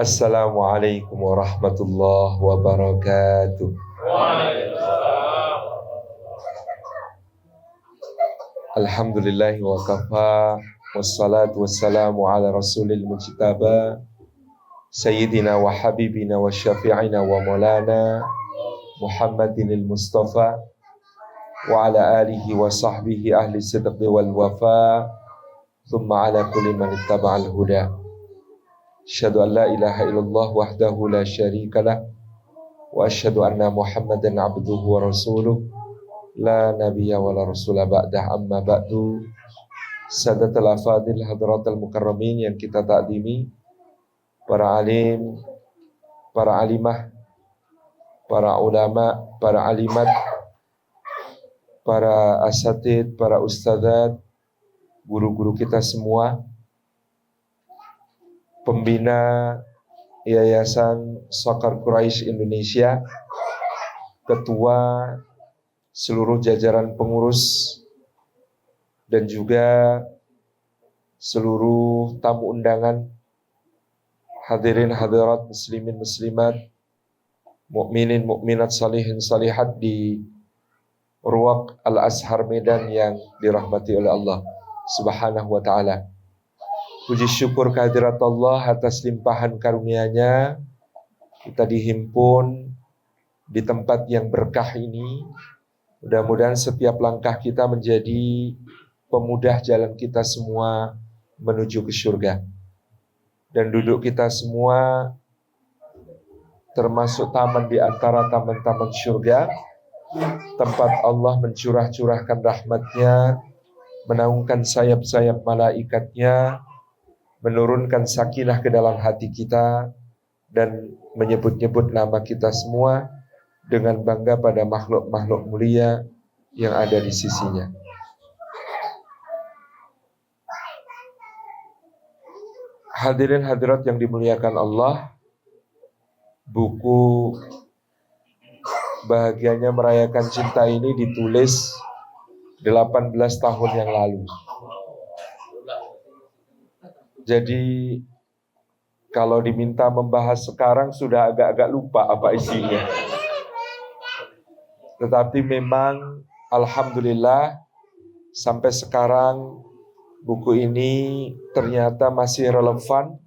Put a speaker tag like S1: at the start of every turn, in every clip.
S1: Assalamualaikum warahmatullahi wabarakatuh. Alhamdulillahi wa kafa, wassalatu wassalamu ala rasulil mujtaba, sayyidina wa habibina wa syafi'ina wa maulana Muhammadinil Mustafa wa ala alihi wa sahbihi ahli sidqi wal wafa, thumma ala kulli man ittaba'al huda. Asyhadu an la ilaha illallah wahdahu la syarikalah wa asyhadu anna Muhammadan abduhu wa rasuluh la nabiyya wa la rasula ba'dah, amma ba'du. Sadatul afadil hadratul mukarramin yang kita takdimi, para alim, para alimah, para ulama, para alimat, para asatid, para ustadzat, guru-guru kita semua, pembina Yayasan Sokar Quraisy Indonesia, ketua, seluruh jajaran pengurus, dan juga seluruh tamu undangan, hadirin hadirat muslimin muslimat, mukminin mukminat salihin salihat di Ruwaq Al-Azhar Medan yang dirahmati oleh Allah Subhanahu wa ta'ala. Puji syukur kehadirat Allah atas limpahan karunia-Nya, kita dihimpun di tempat yang berkah ini. Mudah-mudahan setiap langkah kita menjadi pemudah jalan kita semua menuju ke surga. Dan duduk kita semua termasuk taman di antara taman-taman surga, tempat Allah mencurah-curahkan rahmat-Nya, menaungkan sayap-sayap malaikatnya, menurunkan sakinah ke dalam hati kita, dan menyebut-nyebut nama kita semua dengan bangga pada makhluk-makhluk mulia yang ada di sisinya. Hadirin hadirat yang dimuliakan Allah, buku Bahagianya Merayakan Cinta ini ditulis 18 tahun yang lalu. Jadi kalau diminta membahas sekarang sudah agak-agak lupa apa isinya. Tetapi memang alhamdulillah sampai sekarang buku ini ternyata masih relevan.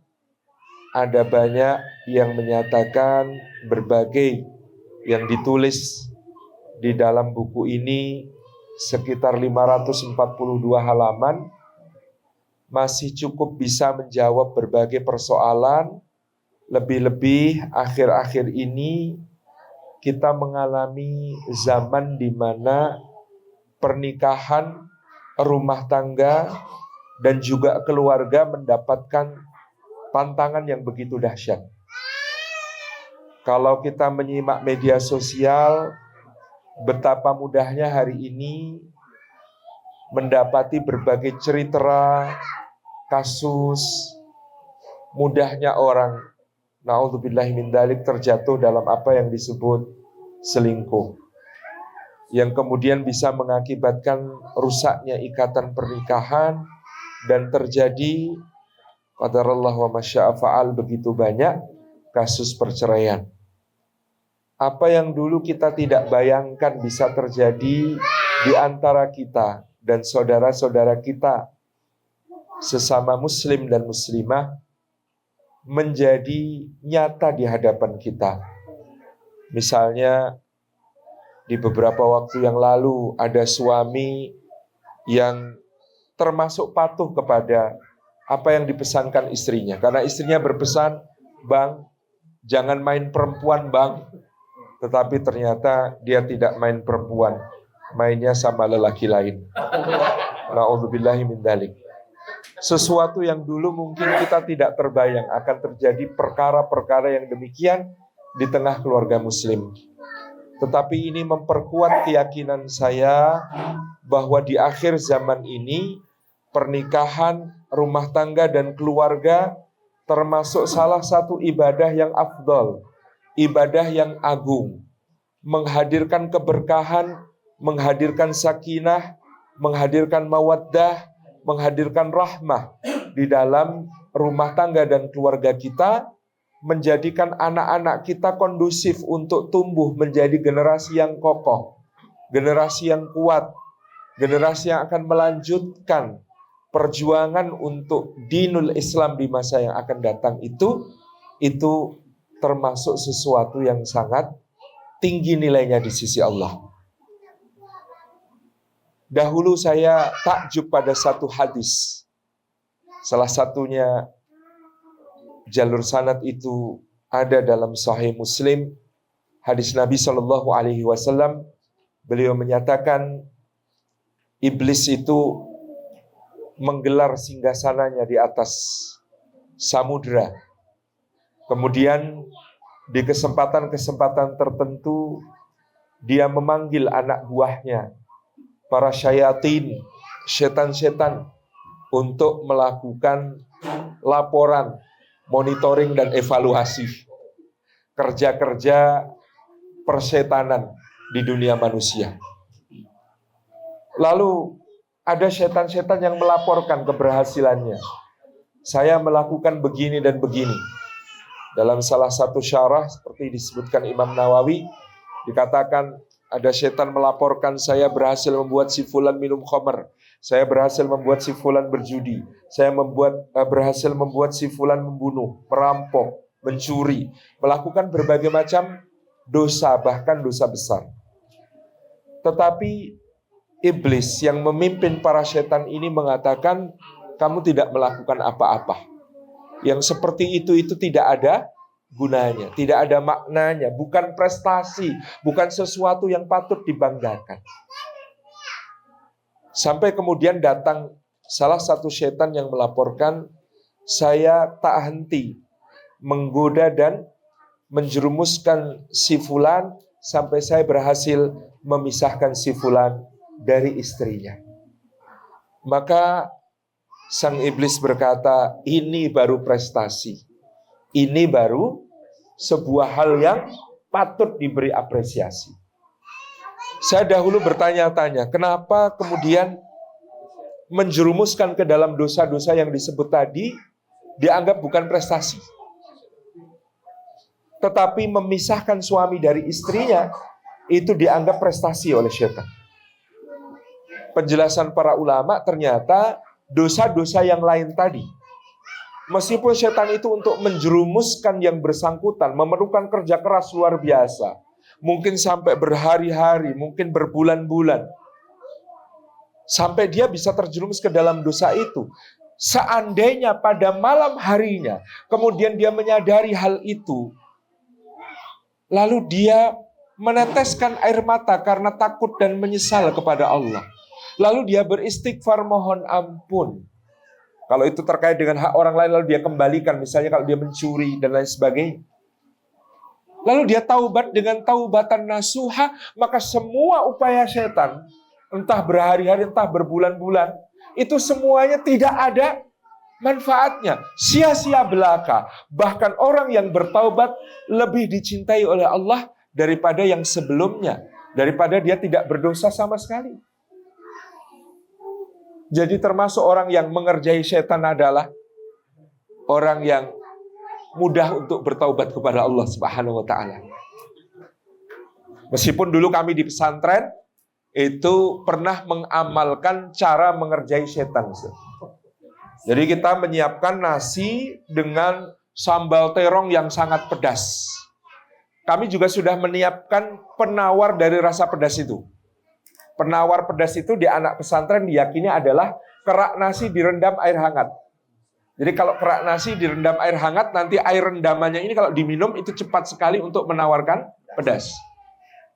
S1: Ada banyak yang menyatakan berbagai yang ditulis di dalam buku ini, sekitar 542 halaman, masih cukup bisa menjawab berbagai persoalan. Lebih-lebih akhir-akhir ini kita mengalami zaman di mana pernikahan, rumah tangga, dan juga keluarga mendapatkan tantangan yang begitu dahsyat. Kalau kita menyimak media sosial, betapa mudahnya hari ini mendapati berbagai cerita, kasus, mudahnya orang, na'udzubillahi min dzalik, terjatuh dalam apa yang disebut selingkuh, yang kemudian bisa mengakibatkan rusaknya ikatan pernikahan, dan terjadi qadarullah wa masya'a fa'al, begitu banyak kasus perceraian. Apa yang dulu kita tidak bayangkan bisa terjadi di antara kita dan saudara-saudara kita sesama muslim dan muslimah menjadi nyata di hadapan kita. Misalnya di beberapa waktu yang lalu ada suami yang termasuk patuh kepada apa yang dipesankan istrinya. Karena istrinya berpesan, "Bang, jangan main perempuan, Bang." Tetapi ternyata dia tidak main perempuan, mainnya sama lelaki lain. Na'udzubillahi min dzalik. Sesuatu yang dulu mungkin kita tidak terbayang akan terjadi perkara-perkara yang demikian di tengah keluarga muslim. Tetapi ini memperkuat keyakinan saya bahwa di akhir zaman ini pernikahan, rumah tangga, dan keluarga termasuk salah satu ibadah yang afdal, ibadah yang agung, menghadirkan keberkahan, menghadirkan sakinah, menghadirkan mawaddah, menghadirkan rahmah di dalam rumah tangga dan keluarga kita, menjadikan anak-anak kita kondusif untuk tumbuh menjadi generasi yang kokoh, generasi yang kuat, generasi yang akan melanjutkan perjuangan untuk dinul Islam di masa yang akan datang, itu termasuk sesuatu yang sangat tinggi nilainya di sisi Allah. Dahulu saya takjub pada satu hadis. Salah satunya jalur sanad itu ada dalam Sahih Muslim, hadis Nabi Shallallahu Alaihi Wasallam. Beliau menyatakan iblis itu menggelar singgasananya di atas samudra. Kemudian di kesempatan-kesempatan tertentu dia memanggil anak buahnya, para syayatin, setan-setan, untuk melakukan laporan, monitoring dan evaluasi kerja-kerja persetanan di dunia manusia. Lalu ada setan-setan yang melaporkan keberhasilannya. Saya melakukan begini dan begini. Dalam salah satu syarah seperti disebutkan Imam Nawawi, dikatakan ada setan melaporkan, saya berhasil membuat si fulan minum khamr, saya berhasil membuat si fulan berjudi, saya berhasil membuat si fulan membunuh, merampok, mencuri, melakukan berbagai macam dosa, bahkan dosa besar. Tetapi iblis yang memimpin para setan ini mengatakan, kamu tidak melakukan apa-apa. Yang seperti itu tidak ada gunanya, tidak ada maknanya, bukan prestasi, bukan sesuatu yang patut dibanggakan. Sampai kemudian datang salah satu setan yang melaporkan, saya tak henti menggoda dan menjerumuskan si fulan sampai saya berhasil memisahkan si fulan dari istrinya. Maka sang iblis berkata, ini baru prestasi. Ini baru sebuah hal yang patut diberi apresiasi. Saya dahulu bertanya-tanya, kenapa kemudian menjerumuskan ke dalam dosa-dosa yang disebut tadi dianggap bukan prestasi. Tetapi memisahkan suami dari istrinya itu dianggap prestasi oleh setan. Penjelasan para ulama, ternyata dosa-dosa yang lain tadi, meskipun setan itu untuk menjerumuskan yang bersangkutan memerlukan kerja keras luar biasa, mungkin sampai berhari-hari, mungkin berbulan-bulan, sampai dia bisa terjerumus ke dalam dosa itu. Seandainya pada malam harinya kemudian dia menyadari hal itu, lalu dia meneteskan air mata karena takut dan menyesal kepada Allah, lalu dia beristighfar mohon ampun. Kalau itu terkait dengan hak orang lain, lalu dia kembalikan, misalnya kalau dia mencuri dan lain sebagainya. Lalu dia taubat dengan taubatan nasuha, maka semua upaya setan, entah berhari-hari, entah berbulan-bulan, itu semuanya tidak ada manfaatnya, sia-sia belaka. Bahkan orang yang bertaubat lebih dicintai oleh Allah daripada yang sebelumnya, daripada dia tidak berdosa sama sekali. Jadi termasuk orang yang mengerjai setan adalah orang yang mudah untuk bertaubat kepada Allah Subhanahu wa taala. Meskipun dulu kami di pesantren itu pernah mengamalkan cara mengerjai setan. Jadi kita menyiapkan nasi dengan sambal terong yang sangat pedas. Kami juga sudah menyiapkan penawar dari rasa pedas itu. Penawar pedas itu di anak pesantren diyakini adalah kerak nasi direndam air hangat. Jadi kalau kerak nasi direndam air hangat, nanti air rendamannya ini kalau diminum itu cepat sekali untuk menawarkan pedas.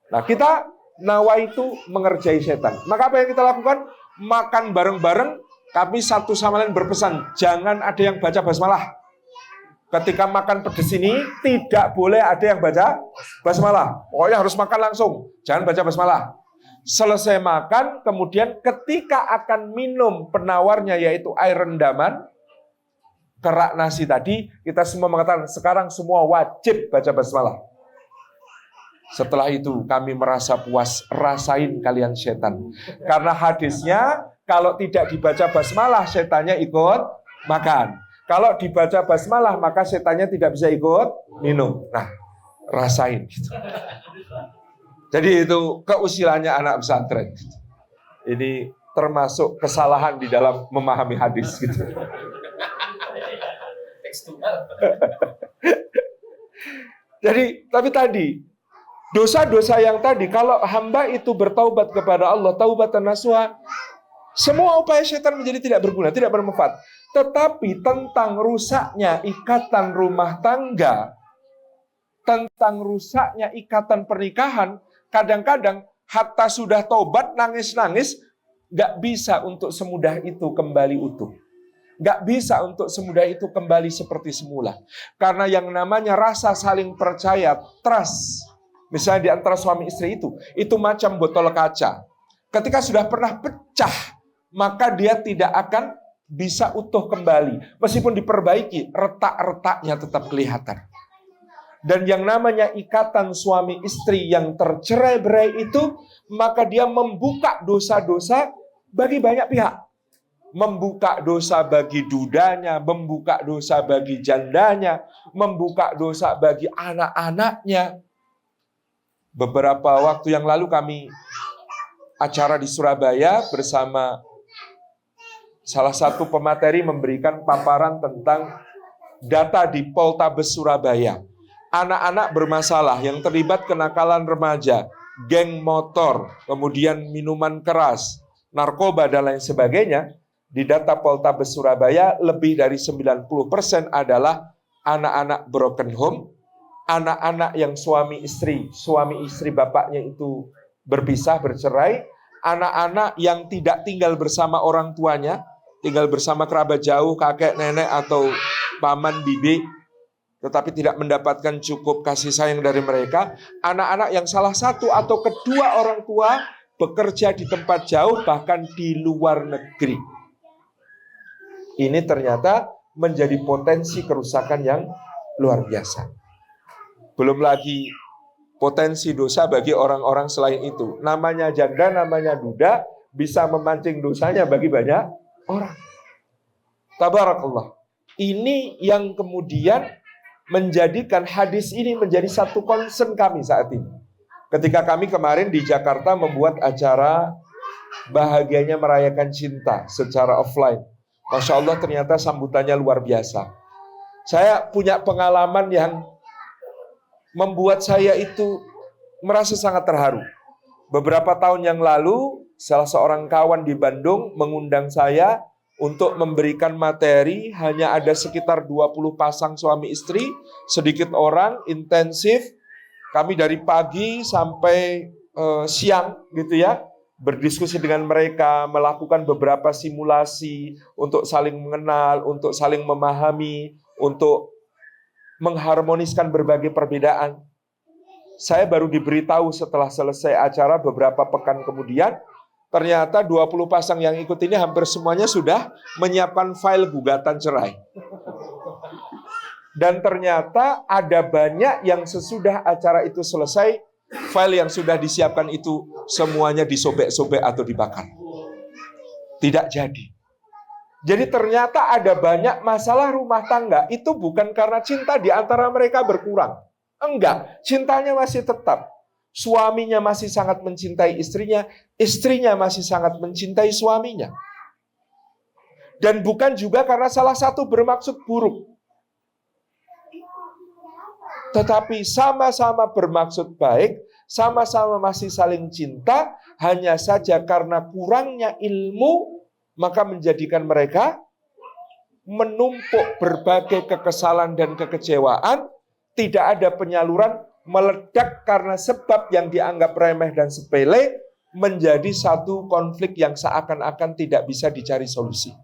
S1: Nah, kita nawa itu mengerjai setan. Maka apa yang kita lakukan? Makan bareng-bareng, kami satu sama lain berpesan, jangan ada yang baca basmalah. Ketika makan pedas ini, tidak boleh ada yang baca basmalah. Pokoknya harus makan langsung, jangan baca basmalah. Selesai makan, kemudian ketika akan minum penawarnya yaitu air rendaman, kerak nasi tadi, kita semua mengatakan, sekarang semua wajib baca basmalah. Setelah itu kami merasa puas, rasain kalian setan. Karena hadisnya, kalau tidak dibaca basmalah, setannya ikut makan. Kalau dibaca basmalah, maka setannya tidak bisa ikut minum. Nah, rasain gitu. Jadi itu keusilannya anak pesantren. Ini termasuk kesalahan di dalam memahami hadis gitu. Jadi, tapi tadi dosa-dosa yang tadi, kalau hamba itu bertaubat kepada Allah, taubatan nasuha, semua upaya setan menjadi tidak berguna, tidak bermanfaat. Tetapi tentang rusaknya ikatan rumah tangga, tentang rusaknya ikatan pernikahan, kadang-kadang hatta sudah taubat, nangis-nangis, gak bisa untuk semudah itu kembali utuh. Gak bisa untuk semudah itu kembali seperti semula. Karena yang namanya rasa saling percaya, trust, misalnya di antara suami istri itu macam botol kaca. Ketika sudah pernah pecah, maka dia tidak akan bisa utuh kembali. Meskipun diperbaiki, retak-retaknya tetap kelihatan. Dan yang namanya ikatan suami istri yang tercerai-berai itu, maka dia membuka dosa-dosa bagi banyak pihak. Membuka dosa bagi dudanya, membuka dosa bagi jandanya, membuka dosa bagi anak-anaknya. Beberapa waktu yang lalu kami acara di Surabaya bersama salah satu pemateri memberikan paparan tentang data di Poltabes Surabaya. Anak-anak bermasalah yang terlibat kenakalan remaja, geng motor, kemudian minuman keras, narkoba dan lain sebagainya. Di data Poltabes Surabaya, lebih dari 90% adalah anak-anak broken home, anak-anak yang suami istri bapaknya itu berpisah, bercerai, anak-anak yang tidak tinggal bersama orang tuanya, tinggal bersama kerabat jauh, kakek, nenek, atau paman, bibi, tetapi tidak mendapatkan cukup kasih sayang dari mereka, anak-anak yang salah satu atau kedua orang tua bekerja di tempat jauh, bahkan di luar negeri. Ini ternyata menjadi potensi kerusakan yang luar biasa. Belum lagi potensi dosa bagi orang-orang selain itu. Namanya janda, namanya duda, bisa memancing dosanya bagi banyak orang. Tabarakallah. Ini yang kemudian menjadikan hadis ini menjadi satu concern kami saat ini. Ketika kami kemarin di Jakarta membuat acara Bahagianya Merayakan Cinta secara offline. Masya Allah, ternyata sambutannya luar biasa. Saya punya pengalaman yang membuat saya itu merasa sangat terharu. Beberapa tahun yang lalu, salah seorang kawan di Bandung mengundang saya untuk memberikan materi. Hanya ada sekitar 20 pasang suami istri, sedikit orang, intensif. Kami dari pagi sampai siang gitu ya, berdiskusi dengan mereka, melakukan beberapa simulasi untuk saling mengenal, untuk saling memahami, untuk mengharmoniskan berbagai perbedaan. Saya baru diberitahu setelah selesai acara beberapa pekan kemudian, ternyata 20 pasang yang ikut ini hampir semuanya sudah menyiapkan file gugatan cerai. Dan ternyata ada banyak yang sesudah acara itu selesai, file yang sudah disiapkan itu semuanya disobek-sobek atau dibakar. Tidak jadi. Jadi ternyata ada banyak masalah rumah tangga. Itu bukan karena cinta di antara mereka berkurang. Enggak, cintanya masih tetap. Suaminya masih sangat mencintai istrinya, istrinya masih sangat mencintai suaminya. Dan bukan juga karena salah satu bermaksud buruk. Tetapi sama-sama bermaksud baik, sama-sama masih saling cinta, hanya saja karena kurangnya ilmu, maka menjadikan mereka menumpuk berbagai kekesalan dan kekecewaan, tidak ada penyaluran, meledak karena sebab yang dianggap remeh dan sepele, menjadi satu konflik yang seakan-akan tidak bisa dicari solusi.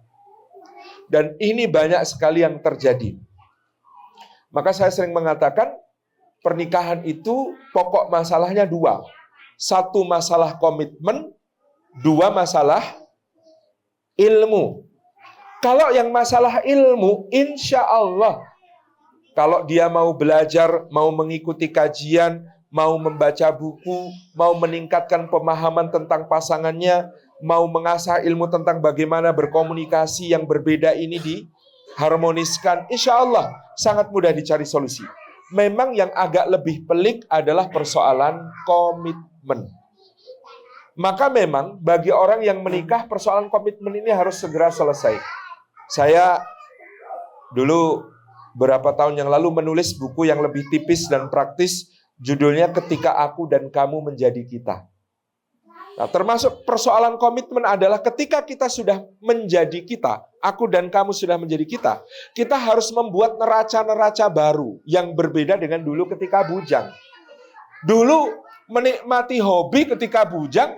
S1: Dan ini banyak sekali yang terjadi. Maka saya sering mengatakan, pernikahan itu pokok masalahnya dua. Satu masalah komitmen, dua masalah ilmu. Kalau yang masalah ilmu, insya Allah, kalau dia mau belajar, mau mengikuti kajian, mau membaca buku, mau meningkatkan pemahaman tentang pasangannya, mau mengasah ilmu tentang bagaimana berkomunikasi yang berbeda ini di harmoniskan, insya Allah sangat mudah dicari solusi. Memang yang agak lebih pelik adalah persoalan komitmen. Maka memang bagi orang yang menikah, persoalan komitmen ini harus segera selesai. Saya dulu beberapa tahun yang lalu menulis buku yang lebih tipis dan praktis, judulnya Ketika Aku dan Kamu Menjadi Kita. Nah, termasuk persoalan komitmen adalah ketika kita sudah menjadi kita, aku dan kamu sudah menjadi kita harus membuat neraca-neraca baru yang berbeda dengan dulu ketika bujang. Dulu menikmati hobi ketika bujang,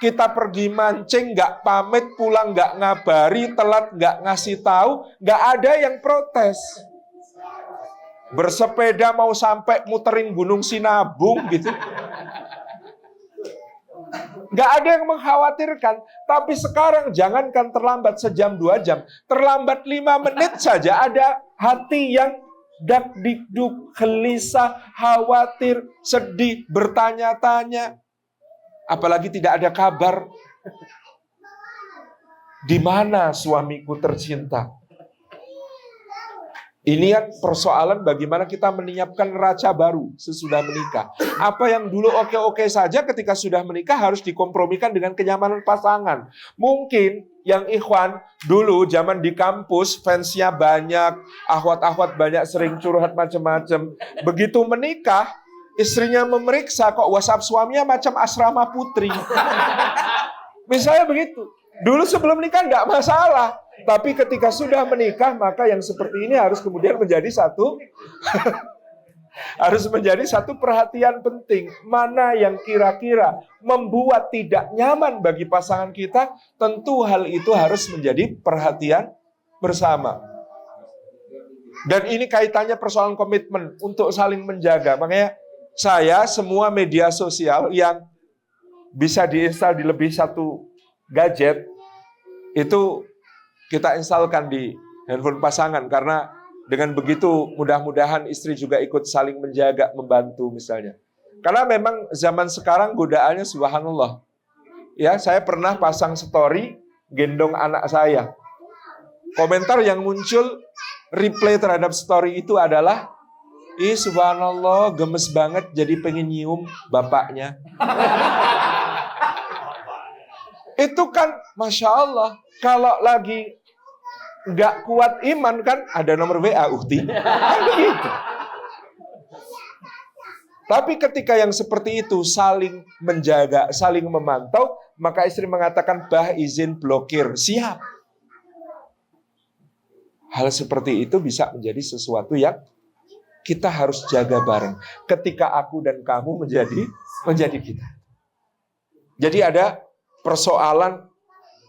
S1: kita pergi mancing, nggak pamit, pulang nggak ngabari, telat nggak ngasih tahu, nggak ada yang protes. Bersepeda mau sampai muterin Gunung Sinabung gitu. Nggak ada yang mengkhawatirkan. Tapi sekarang jangankan terlambat sejam 2 jam, terlambat 5 menit saja ada hati yang dak dikduk, gelisah, khawatir, sedih, bertanya-tanya. Apalagi tidak ada kabar. Di mana suamiku tercinta? Ini kan persoalan bagaimana kita menyiapkan neraca baru sesudah menikah. Apa yang dulu oke-oke saja ketika sudah menikah harus dikompromikan dengan kenyamanan pasangan. Mungkin yang ikhwan dulu zaman di kampus fansnya banyak, akhwat-akhwat banyak, sering curhat macam-macam. Begitu menikah, istrinya memeriksa kok WhatsApp suaminya macam asrama putri. Misalnya begitu. Dulu sebelum nikah enggak masalah. Tapi ketika sudah menikah, maka yang seperti ini harus kemudian menjadi satu harus menjadi satu perhatian penting. Mana yang kira-kira membuat tidak nyaman bagi pasangan kita, tentu hal itu harus menjadi perhatian bersama. Dan ini kaitannya persoalan komitmen untuk saling menjaga. Makanya saya semua media sosial yang bisa diinstal di lebih satu gadget, itu kita instalkan di handphone pasangan, karena dengan begitu mudah-mudahan istri juga ikut saling menjaga, membantu misalnya. Karena memang zaman sekarang godaannya subhanallah. Ya, saya pernah pasang story gendong anak saya. Komentar yang muncul replay terhadap story itu adalah, "Ih subhanallah, gemes banget jadi pengen nyium bapaknya." Itu kan Masya Allah. Kalau lagi nggak kuat iman kan ada nomor WA Ukti. Kan begitu. Tapi ketika yang seperti itu saling menjaga, saling memantau, maka istri mengatakan, "Bah, izin blokir." Siap. Hal seperti itu bisa menjadi sesuatu yang kita harus jaga bareng. Ketika aku dan kamu menjadi kita. Jadi ada persoalan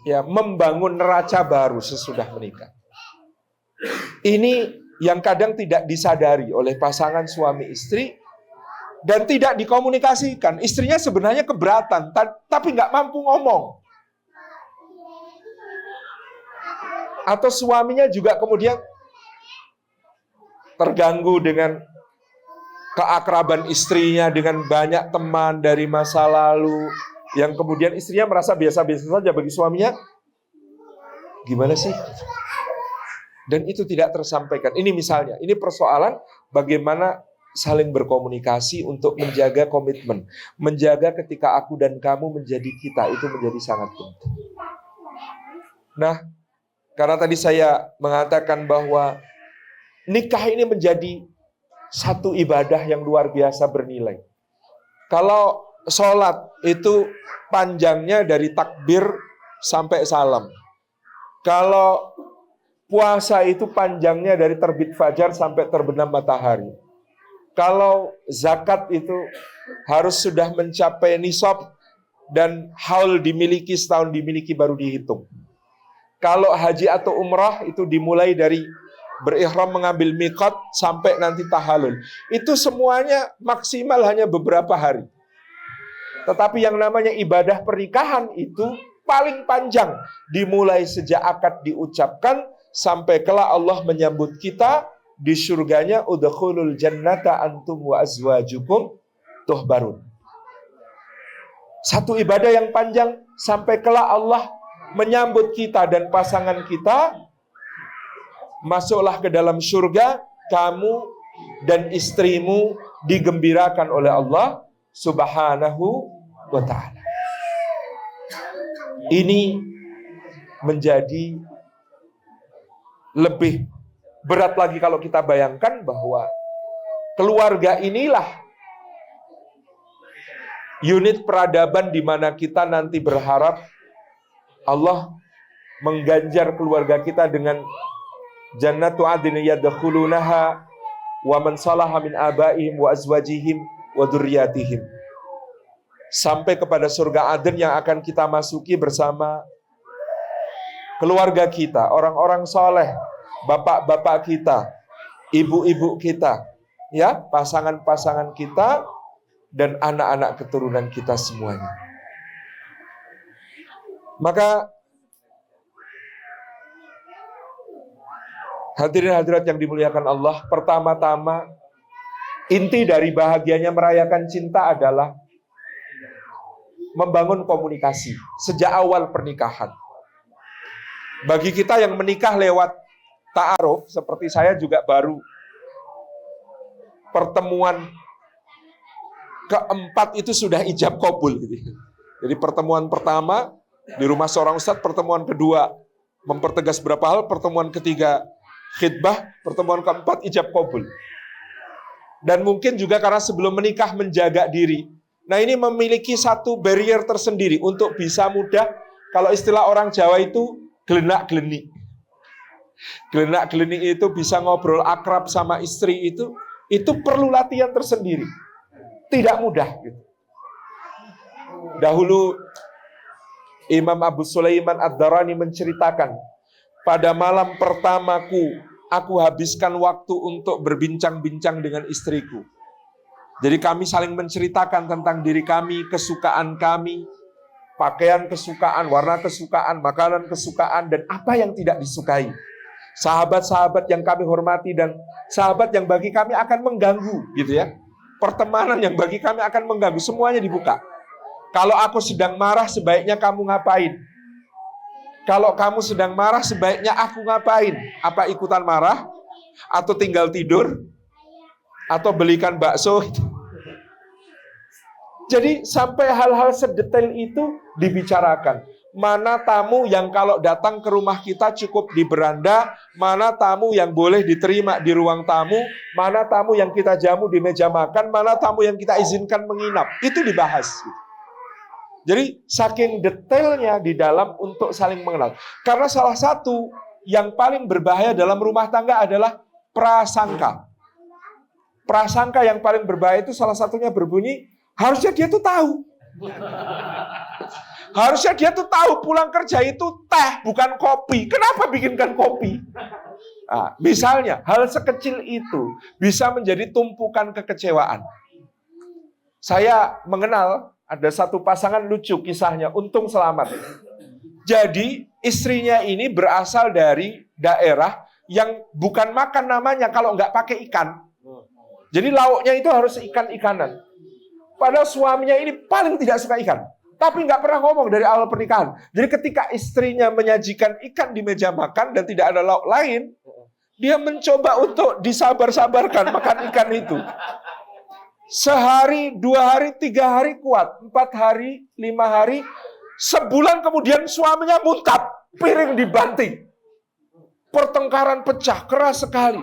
S1: ya membangun neraca baru sesudah menikah. Ini yang kadang tidak disadari oleh pasangan suami istri dan tidak dikomunikasikan. Istrinya sebenarnya keberatan, tapi nggak mampu ngomong. Atau suaminya juga kemudian terganggu dengan keakraban istrinya dengan banyak teman dari masa lalu, yang kemudian istrinya merasa biasa-biasa saja bagi suaminya. Gimana sih? Dan itu tidak tersampaikan. Ini misalnya, ini persoalan bagaimana saling berkomunikasi untuk menjaga komitmen. Menjaga ketika aku dan kamu menjadi kita, itu menjadi sangat penting. Nah, karena tadi saya mengatakan bahwa nikah ini menjadi satu ibadah yang luar biasa bernilai. Kalau sholat itu panjangnya dari takbir sampai salam. Kalau puasa itu panjangnya dari terbit fajar sampai terbenam matahari. Kalau zakat itu harus sudah mencapai nisab dan haul dimiliki, setahun dimiliki baru dihitung. Kalau haji atau umrah itu dimulai dari berihram mengambil miqat sampai nanti tahalul. Itu semuanya maksimal hanya beberapa hari. Tetapi yang namanya ibadah pernikahan itu paling panjang. Dimulai sejak akad diucapkan sampai kelak Allah menyambut kita di surganya, udkhulul jannata antum wa azwajukum tuhbarun. Satu ibadah yang panjang sampai kelak Allah menyambut kita dan pasangan kita masuklah ke dalam surga, kamu dan istrimu digembirakan oleh Allah Subhanahu wa ta'ala. Ini menjadi lebih berat lagi kalau kita bayangkan bahwa keluarga inilah unit peradaban di mana kita nanti berharap Allah mengganjar keluarga kita dengan jannatu adnin yadkhulunaha wa man salaha min abaihim wa azwajihim wa dzurriyyatihim. Sampai kepada surga Aden yang akan kita masuki bersama keluarga kita, orang-orang soleh, bapak-bapak kita, ibu-ibu kita, ya, pasangan-pasangan kita, dan anak-anak keturunan kita semuanya. Maka hadirin hadirat yang dimuliakan Allah, pertama-tama inti dari bahagianya merayakan cinta adalah membangun komunikasi sejak awal pernikahan. Bagi kita yang menikah lewat ta'aruf, seperti saya juga baru pertemuan keempat itu sudah ijab kabul gitu. Jadi pertemuan pertama di rumah seorang ustadz, pertemuan kedua mempertegas beberapa hal, pertemuan ketiga khidbah, pertemuan keempat ijab kabul. Dan mungkin juga karena sebelum menikah menjaga diri. Nah, ini memiliki satu barrier tersendiri untuk bisa mudah, kalau istilah orang Jawa itu gelenak-gelenik. Gelenak-gelenik itu bisa ngobrol akrab sama istri itu perlu latihan tersendiri. Tidak mudah gitu. Dahulu Imam Abu Sulaiman Ad-Darani menceritakan, pada malam pertamaku, aku habiskan waktu untuk berbincang-bincang dengan istriku. Jadi kami saling menceritakan tentang diri kami, kesukaan kami, pakaian kesukaan, warna kesukaan, makanan kesukaan, dan apa yang tidak disukai. Sahabat-sahabat yang kami hormati dan sahabat yang bagi kami akan mengganggu, gitu ya. Pertemanan yang bagi kami akan mengganggu, semuanya dibuka. Kalau aku sedang marah, sebaiknya kamu ngapain? Kalau kamu sedang marah, sebaiknya aku ngapain? Apa ikutan marah? Atau tinggal tidur? Atau belikan bakso? Jadi sampai hal-hal sedetail itu dibicarakan. Mana tamu yang kalau datang ke rumah kita cukup di beranda, mana tamu yang boleh diterima di ruang tamu, mana tamu yang kita jamu di meja makan, mana tamu yang kita izinkan menginap. Itu dibahas. Jadi saking detailnya di dalam untuk saling mengenal. Karena salah satu yang paling berbahaya dalam rumah tangga adalah prasangka. Prasangka yang paling berbahaya itu salah satunya berbunyi, harusnya dia tuh tahu. Harusnya dia tuh tahu pulang kerja itu teh, bukan kopi. Kenapa bikinkan kopi? Nah, misalnya, hal sekecil itu bisa menjadi tumpukan kekecewaan. Saya mengenal ada satu pasangan lucu kisahnya, untung selamat. Jadi istrinya ini berasal dari daerah yang bukan makan namanya kalau nggak pakai ikan. Jadi lauknya itu harus ikan-ikanan. Padahal suaminya ini paling tidak suka ikan. Tapi nggak pernah ngomong dari awal pernikahan. Jadi ketika istrinya menyajikan ikan di meja makan dan tidak ada lauk lain, dia mencoba untuk disabar-sabarkan makan ikan itu. Sehari, 2 hari, 3 hari kuat. 4 hari, 5 hari. Sebulan kemudian suaminya muntah. Piring dibanting. Pertengkaran pecah, keras sekali.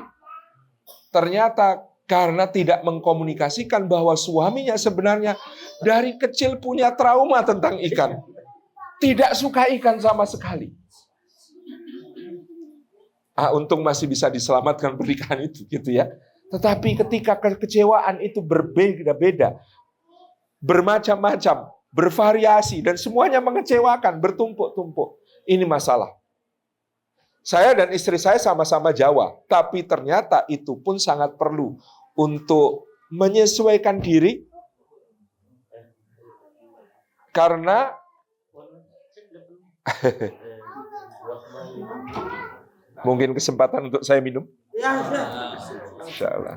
S1: Ternyata karena tidak mengkomunikasikan bahwa suaminya sebenarnya dari kecil punya trauma tentang ikan. Tidak suka ikan sama sekali. Untung masih bisa diselamatkan pernikahan itu, gitu ya. Tetapi ketika kekecewaan itu berbeda-beda, bermacam-macam, bervariasi, dan semuanya mengecewakan, bertumpuk-tumpuk. Ini masalah. Saya dan istri saya sama-sama Jawa, tapi ternyata itu pun sangat perlu untuk menyesuaikan diri, karena mungkin kesempatan untuk saya minum. Insya Allah.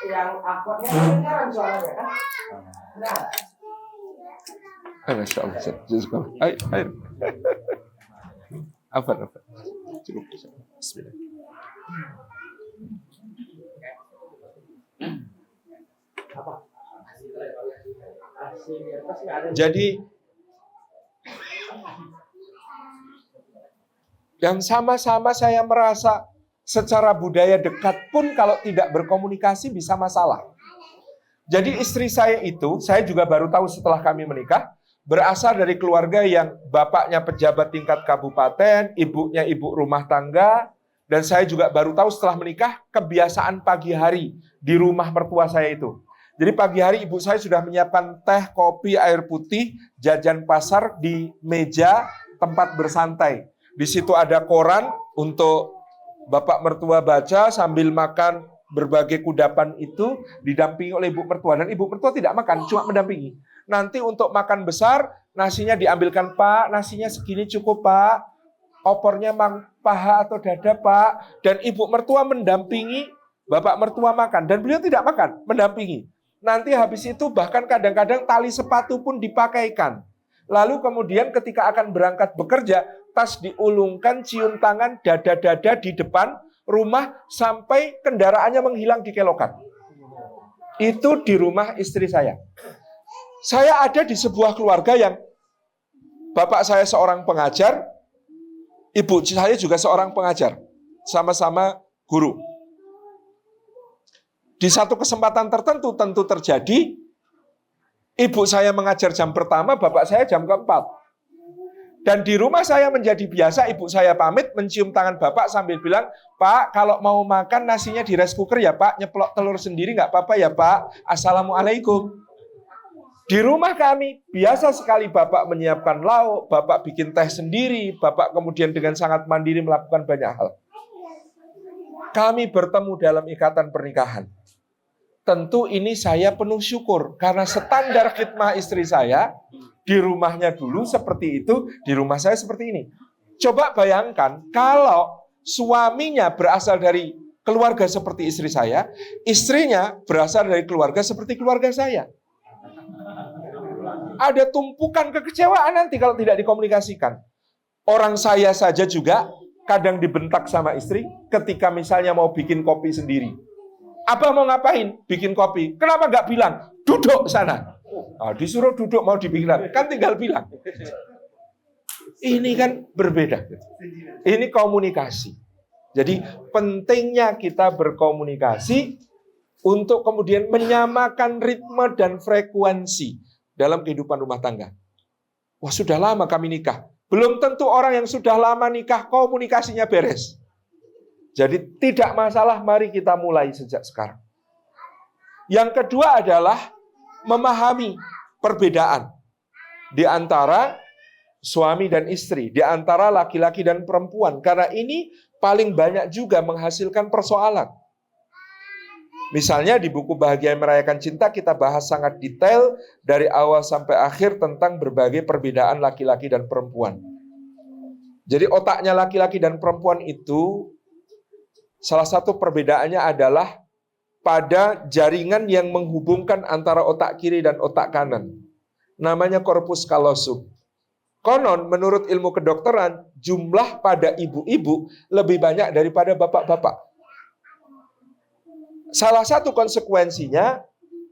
S2: Yang akhwatnya kedengaran suaranya kan? Nah.
S1: Masya Allah. Ayo. Apa? Cukup. Bismillah. Jadi yang sama-sama saya merasa secara budaya dekat pun kalau tidak berkomunikasi bisa masalah. Jadi istri saya itu, saya juga baru tahu setelah kami menikah, berasal dari keluarga yang bapaknya pejabat tingkat kabupaten, ibunya ibu rumah tangga, dan saya juga baru tahu setelah menikah kebiasaan pagi hari di rumah mertua saya itu. Jadi pagi hari ibu saya sudah menyiapkan teh, kopi, air putih, jajan pasar di meja tempat bersantai. Di situ ada koran untuk bapak mertua baca sambil makan berbagai kudapan itu didampingi oleh ibu mertua. Dan ibu mertua tidak makan, cuma mendampingi. Nanti untuk makan besar, nasinya diambilkan, Pak, nasinya segini cukup, Pak. Opornya mang paha atau dada, Pak. Dan ibu mertua mendampingi bapak mertua makan. Dan beliau tidak makan, mendampingi. Nanti habis itu bahkan kadang-kadang tali sepatu pun dipakaikan. Lalu kemudian ketika akan berangkat bekerja, tas diulungkan, cium tangan, dada-dada di depan rumah sampai kendaraannya menghilang di kelokan. Itu di rumah istri saya. Saya ada di sebuah keluarga yang bapak saya seorang pengajar, ibu saya juga seorang pengajar, sama-sama guru. Di satu kesempatan tertentu tentu terjadi, ibu saya mengajar jam pertama, bapak saya jam keempat. Dan di rumah saya menjadi biasa, ibu saya pamit mencium tangan bapak sambil bilang, Pak, kalau mau makan nasinya di rice cooker ya Pak, nyeplok telur sendiri nggak apa-apa ya Pak, Assalamualaikum. Di rumah kami, biasa sekali bapak menyiapkan lauk, bapak bikin teh sendiri, bapak kemudian dengan sangat mandiri melakukan banyak hal. Kami bertemu dalam ikatan pernikahan. Tentu ini saya penuh syukur, karena standar khidmah istri saya, di rumahnya dulu seperti itu, di rumah saya seperti ini. Coba bayangkan kalau suaminya berasal dari keluarga seperti istri saya, istrinya berasal dari keluarga seperti keluarga saya. Ada tumpukan kekecewaan nanti kalau tidak dikomunikasikan. Orang saya saja juga kadang dibentak sama istri ketika misalnya mau bikin kopi sendiri. Abah mau ngapain? Bikin kopi. Kenapa nggak bilang? Duduk sana. Nah, disuruh duduk mau dibikin, kan tinggal bilang. Ini kan berbeda. Ini komunikasi. Jadi pentingnya kita berkomunikasi untuk kemudian menyamakan ritme dan frekuensi dalam kehidupan rumah tangga. Wah, sudah lama kami nikah. Belum tentu orang yang sudah lama nikah komunikasinya beres. Jadi tidak masalah, mari kita mulai sejak sekarang. Yang kedua adalah memahami perbedaan di antara suami dan istri, di antara laki-laki dan perempuan. Karena ini paling banyak juga menghasilkan persoalan. Misalnya di buku Bahagia Merayakan Cinta kita bahas sangat detail dari awal sampai akhir tentang berbagai perbedaan laki-laki dan perempuan. Jadi otaknya laki-laki dan perempuan itu salah satu perbedaannya adalah pada jaringan yang menghubungkan antara otak kiri dan otak kanan. Namanya corpus callosum. Konon menurut ilmu kedokteran, jumlah pada ibu-ibu lebih banyak daripada bapak-bapak. Salah satu konsekuensinya,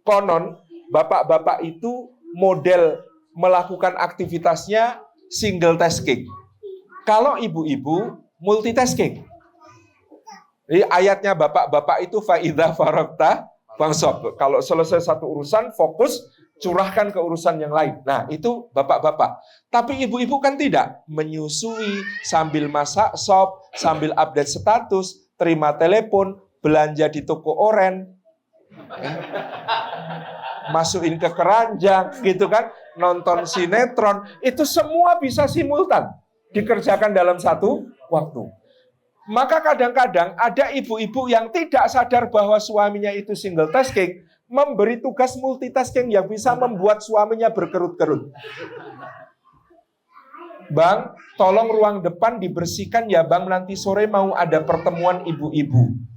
S1: konon bapak-bapak itu model melakukan aktivitasnya single tasking. Kalau ibu-ibu multitasking. Jadi ayatnya bapak-bapak itu faidha faragta fansab. Kalau selesai satu urusan, fokus, curahkan ke urusan yang lain. Nah, itu bapak-bapak. Tapi ibu-ibu kan tidak. Menyusui, sambil masak sop, sambil update status, terima telepon, belanja di toko oren, masukin ke keranjang, gitu kan, nonton sinetron. Itu semua bisa simultan dikerjakan dalam satu waktu. Maka kadang-kadang ada ibu-ibu yang tidak sadar bahwa suaminya itu single tasking, memberi tugas multitasking yang bisa membuat suaminya berkerut-kerut. Bang, tolong ruang depan dibersihkan ya Bang, nanti sore mau ada pertemuan ibu-ibu.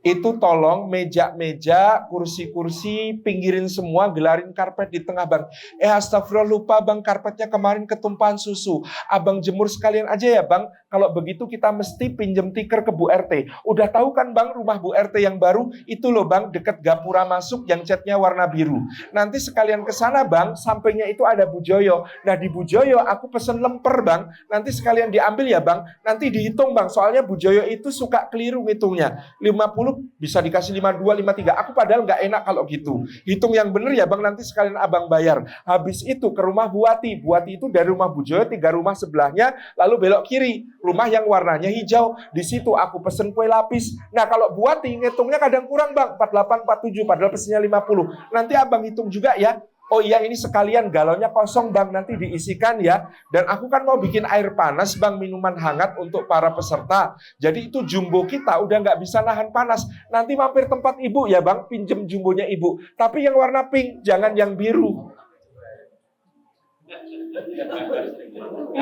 S1: Itu tolong meja-meja, kursi-kursi, pinggirin semua, gelarin karpet di tengah bang. Astagfirullah lupa bang, karpetnya kemarin ketumpahan susu. Abang jemur sekalian aja ya bang. Kalau begitu kita mesti pinjem tikar ke Bu RT. Udah tahu kan bang rumah Bu RT yang baru? Itu loh bang, deket gapura masuk yang catnya warna biru. Nanti sekalian ke sana bang, sampingnya itu ada Bu Joyo. Nah di Bu Joyo aku pesen lemper bang. Nanti sekalian diambil ya bang. Nanti dihitung bang, soalnya Bu Joyo itu suka keliru ngitungnya. 50 bisa dikasih 52, 53. Aku padahal nggak enak kalau gitu. Hitung yang bener ya bang, nanti sekalian abang bayar. Habis itu ke rumah Bu Wati. Bu Wati itu dari rumah Bu Joyo 3 rumah sebelahnya, lalu belok kiri. Rumah yang warnanya hijau. Di situ aku pesen kue lapis. Nah kalau Bu Wati ngitungnya kadang kurang bang, 48, 47, padahal pesennya 50. Nanti abang hitung juga ya. Oh iya ini sekalian galonnya kosong bang, nanti diisikan ya. Dan aku kan mau bikin air panas bang, minuman hangat untuk para peserta. Jadi itu jumbo kita udah nggak bisa nahan panas. Nanti mampir tempat ibu ya bang, pinjem jumbonya ibu. Tapi yang warna pink, jangan yang biru.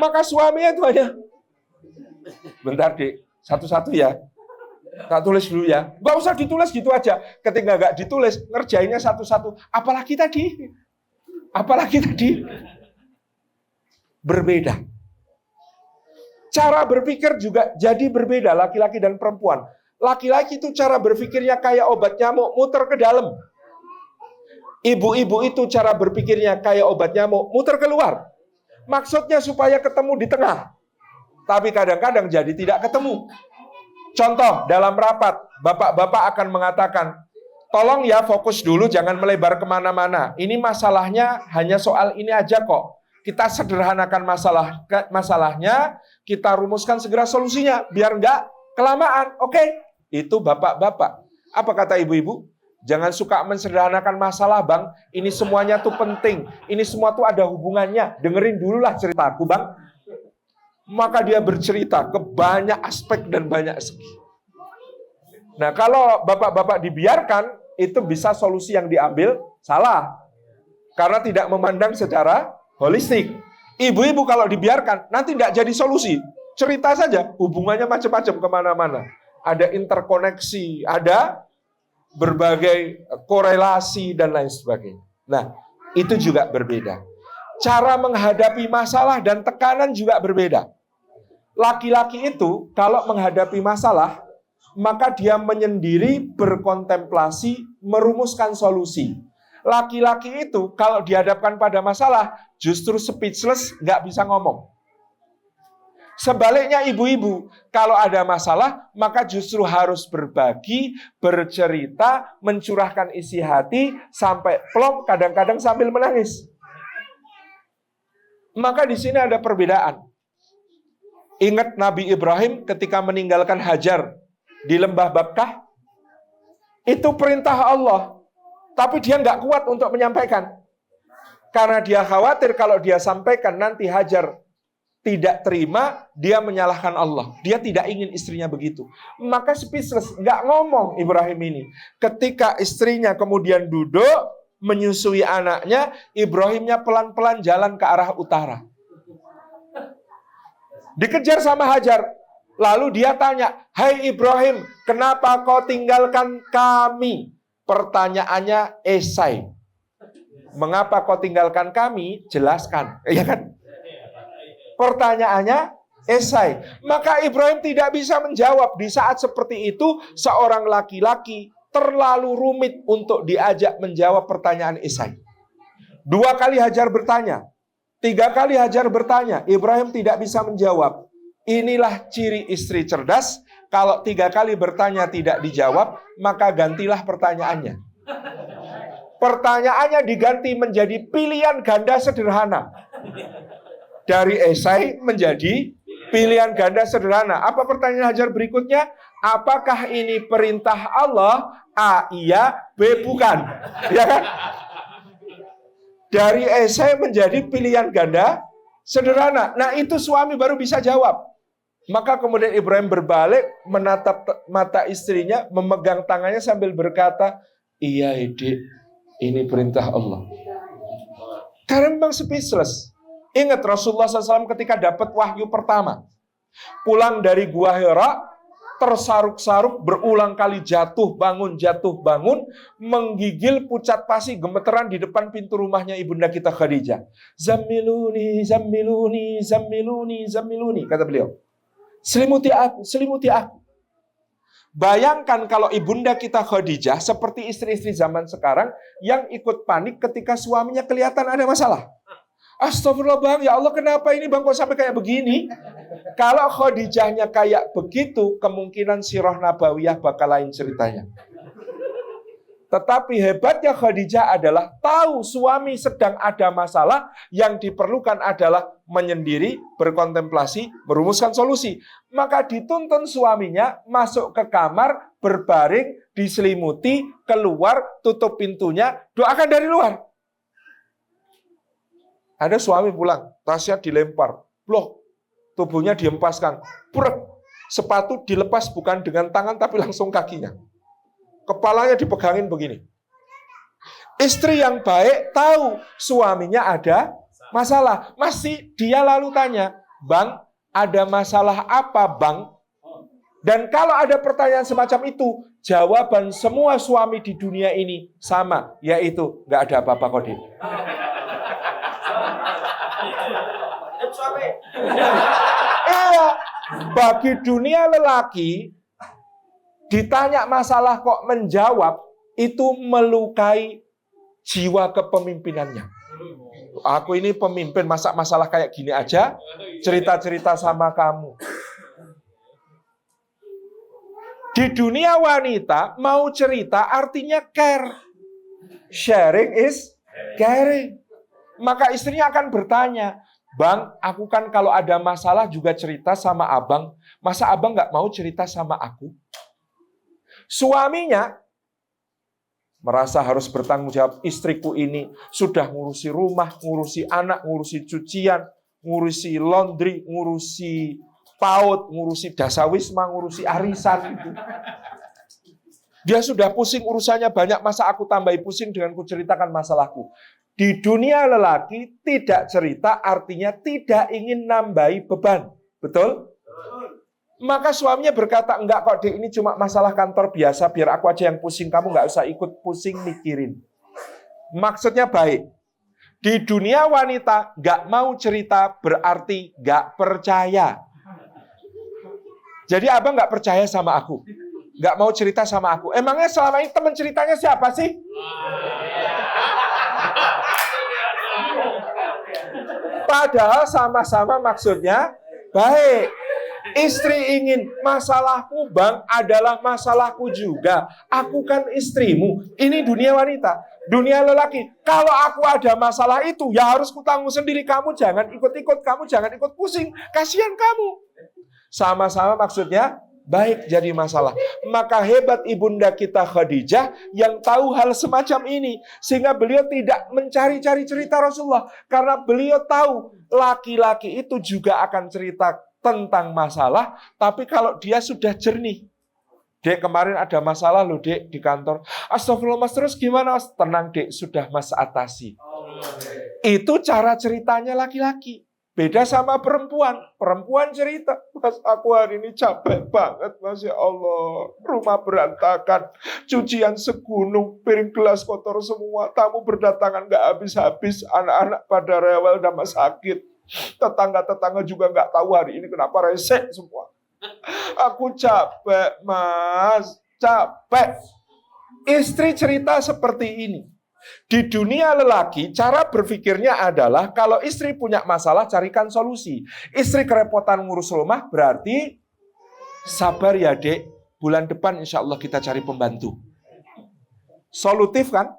S1: Maka suaminya itu aja. Bentar dek, satu-satu ya. Tak tulis dulu ya. Nggak usah ditulis gitu aja. Ketika nggak ditulis, ngerjainnya satu-satu. Apalagi tadi. Berbeda. Cara berpikir juga jadi berbeda laki-laki dan perempuan. Laki-laki itu cara berpikirnya kayak obat nyamuk, muter ke dalam. Ibu-ibu itu cara berpikirnya kayak obat nyamuk, muter keluar. Maksudnya supaya ketemu di tengah. Tapi kadang-kadang jadi tidak ketemu. Contoh, dalam rapat, bapak-bapak akan mengatakan, tolong ya fokus dulu, jangan melebar kemana-mana. Ini masalahnya hanya soal ini aja kok. Kita sederhanakan masalahnya, kita rumuskan segera solusinya, biar nggak kelamaan. Oke, itu bapak-bapak. Apa kata ibu-ibu? Jangan suka mensederhanakan masalah bang. Ini semuanya tuh penting. Ini semua tuh ada hubungannya. Dengerin dulu lah ceritaku bang. Maka dia bercerita ke banyak aspek dan banyak segi. Nah kalau bapak-bapak dibiarkan, itu bisa solusi yang diambil salah. Karena tidak memandang secara holistik. Ibu-ibu kalau dibiarkan, nanti tidak jadi solusi. Cerita saja, hubungannya macam-macam kemana-mana. Ada interkoneksi, ada berbagai korelasi dan lain sebagainya. Nah, itu juga berbeda. Cara menghadapi masalah dan tekanan juga berbeda. Laki-laki itu kalau menghadapi masalah, maka dia menyendiri, berkontemplasi, merumuskan solusi. Laki-laki itu kalau dihadapkan pada masalah, justru speechless, nggak bisa ngomong. Sebaliknya ibu-ibu, kalau ada masalah, maka justru harus berbagi, bercerita, mencurahkan isi hati, sampai plong, kadang-kadang sambil menangis. Maka di sini ada perbedaan. Ingat Nabi Ibrahim ketika meninggalkan Hajar di lembah Bakkah, itu perintah Allah. Tapi dia nggak kuat untuk menyampaikan. Karena dia khawatir kalau dia sampaikan nanti Hajar tidak terima, dia menyalahkan Allah. Dia tidak ingin istrinya begitu. Maka speechless, nggak ngomong Ibrahim ini. Ketika istrinya kemudian duduk, menyusui anaknya, Ibrahimnya pelan-pelan jalan ke arah utara. Dikejar sama Hajar. Lalu dia tanya, "Hai Ibrahim, kenapa kau tinggalkan kami?" Pertanyaannya esai. Mengapa kau tinggalkan kami? Jelaskan. Ya kan? Pertanyaannya esai. Maka Ibrahim tidak bisa menjawab. Di saat seperti itu, seorang laki-laki terlalu rumit untuk diajak menjawab pertanyaan esai. 2 kali Hajar bertanya. 3 kali Hajar bertanya, Ibrahim tidak bisa menjawab. Inilah ciri istri cerdas. Kalau 3 kali bertanya tidak dijawab, maka gantilah pertanyaannya. Pertanyaannya diganti menjadi pilihan ganda sederhana. Dari esai menjadi pilihan ganda sederhana. Apa pertanyaan Hajar berikutnya? Apakah ini perintah Allah? A, iya. B, bukan. Ya kan? Dari esai menjadi pilihan ganda sederhana. Nah itu suami baru bisa jawab. Maka kemudian Ibrahim berbalik, menatap mata istrinya, memegang tangannya sambil berkata, iya Edi, ini perintah Allah. Karena memang speechless. Ingat Rasulullah SAW ketika dapat wahyu pertama. Pulang dari Gua Hira, tersaruk-saruk, berulang kali jatuh bangun, menggigil pucat pasi gemeteran di depan pintu rumahnya ibunda kita Khadijah. Zammiluni, zammiluni, zammiluni, zammiluni, kata beliau. Selimuti aku, selimuti aku. Bayangkan kalau ibunda kita Khadijah seperti istri-istri zaman sekarang yang ikut panik ketika suaminya kelihatan ada masalah. Astagfirullah bang, ya Allah kenapa ini bang kok sampai kayak begini? Kalau Khadijahnya kayak begitu, kemungkinan sirah nabawiyah bakal lain ceritanya. Tetapi hebatnya Khadijah adalah tahu suami sedang ada masalah, yang diperlukan adalah menyendiri, berkontemplasi, merumuskan solusi. Maka dituntun suaminya masuk ke kamar, berbaring, diselimuti, keluar, tutup pintunya, doakan dari luar. Ada suami pulang, tasnya dilempar, blok, tubuhnya dihempaskan, brek, sepatu dilepas bukan dengan tangan tapi langsung kakinya. Kepalanya dipegangin begini. Istri yang baik tahu suaminya ada masalah. Masih dia lalu tanya, bang, ada masalah apa bang? Dan kalau ada pertanyaan semacam itu, jawaban semua suami di dunia ini sama, yaitu nggak ada apa-apa kok, Dik. Iya, bagi dunia lelaki ditanya masalah kok menjawab, itu melukai jiwa kepemimpinannya. Aku ini pemimpin, masa masalah kayak gini aja cerita-cerita sama kamu. Di dunia wanita mau cerita artinya care. Sharing is caring. Maka istrinya akan bertanya, bang, aku kan kalau ada masalah juga cerita sama abang. Masa abang nggak mau cerita sama aku? Suaminya merasa harus bertanggung jawab. Istriku ini sudah ngurusi rumah, ngurusi anak, ngurusi cucian, ngurusi laundry, ngurusi PAUD, ngurusi dasawisma, ngurusi arisan. Dia sudah pusing urusannya banyak, masa aku tambahi pusing dengan kuceritakan masalahku. Di dunia lelaki, tidak cerita artinya tidak ingin nambahi beban. Betul? Maka suaminya berkata, enggak kok Dek, ini cuma masalah kantor biasa, biar aku aja yang pusing, kamu nggak usah ikut pusing mikirin. Maksudnya baik. Di dunia wanita, nggak mau cerita berarti nggak percaya. Jadi abang nggak percaya sama aku, nggak mau cerita sama aku. Emangnya selama ini teman ceritanya siapa sih? Padahal sama-sama maksudnya baik. Istri ingin masalahku bang adalah masalahku juga. Aku kan istrimu. Ini dunia wanita. Dunia lelaki. Kalau aku ada masalah itu, ya harus kutanggung sendiri. Kamu jangan ikut-ikut. Kamu jangan ikut pusing. Kasihan kamu. Sama-sama maksudnya baik jadi masalah. Maka hebat ibunda kita Khadijah yang tahu hal semacam ini. Sehingga beliau tidak mencari-cari cerita Rasulullah. Karena beliau tahu laki-laki itu juga akan cerita tentang masalah, tapi kalau dia sudah jernih. Dek, kemarin ada masalah loh, Dek, di kantor. Astagfirullah, Mas, terus gimana, Mas? Tenang, Dek, sudah Mas atasi. Itu cara ceritanya laki-laki. Beda sama perempuan. Perempuan cerita, Mas, aku hari ini capek banget, Mas, ya Allah. Rumah berantakan, cucian segunung, piring gelas kotor semua, tamu berdatangan gak habis-habis, anak-anak pada rewel dan sakit. Tetangga-tetangga juga nggak tahu hari ini kenapa resek semua. Aku capek, Mas. Capek. Istri cerita seperti ini. Di dunia lelaki, cara berpikirnya adalah kalau istri punya masalah, carikan solusi. Istri kerepotan ngurus rumah, berarti sabar ya, Dek. Bulan depan insya Allah kita cari pembantu. Solutif kan?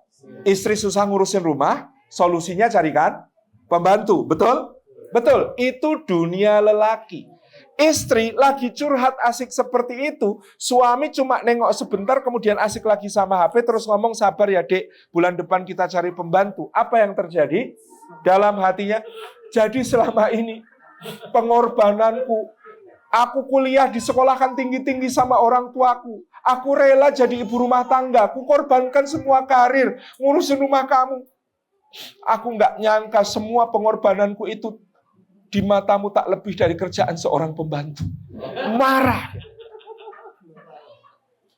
S1: Istri susah ngurusin rumah, solusinya carikan pembantu. Betul? Betul, itu dunia lelaki. Istri lagi curhat asik seperti itu, suami cuma nengok sebentar kemudian asik lagi sama HP terus ngomong sabar ya Dek, bulan depan kita cari pembantu. Apa yang terjadi? Dalam hatinya, jadi selama ini pengorbananku, aku kuliah di sekolah kan tinggi-tinggi sama orang tuaku. Aku rela jadi ibu rumah tangga, aku korbankan semua karir, ngurusin rumah kamu. Aku nggak nyangka semua pengorbananku itu di matamu tak lebih dari kerjaan seorang pembantu. Marah.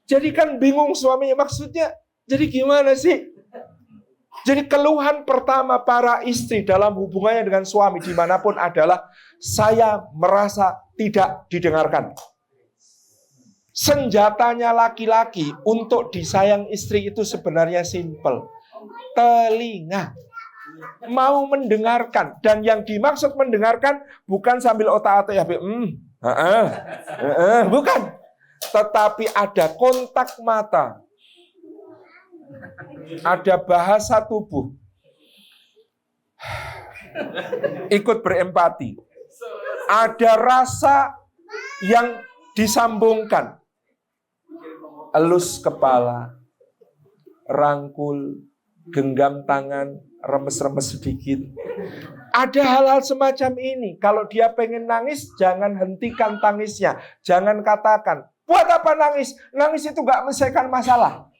S1: Jadi kan bingung suaminya, maksudnya jadi gimana sih? Jadi keluhan pertama para istri dalam hubungannya dengan suami dimanapun adalah saya merasa tidak didengarkan. Senjatanya laki-laki untuk disayang istri itu sebenarnya simpel. Telinga. Mau mendengarkan. Dan yang dimaksud mendengarkan bukan sambil otak-atik ya. Bukan. Tetapi ada kontak mata. Ada bahasa tubuh. Ikut berempati. Ada rasa yang disambungkan. Elus kepala, rangkul, genggam tangan, remes-remes sedikit. Ada hal-hal semacam ini. Kalau dia pengen nangis, jangan hentikan tangisnya. Jangan katakan, buat apa nangis? Nangis itu gak menyelesaikan masalah.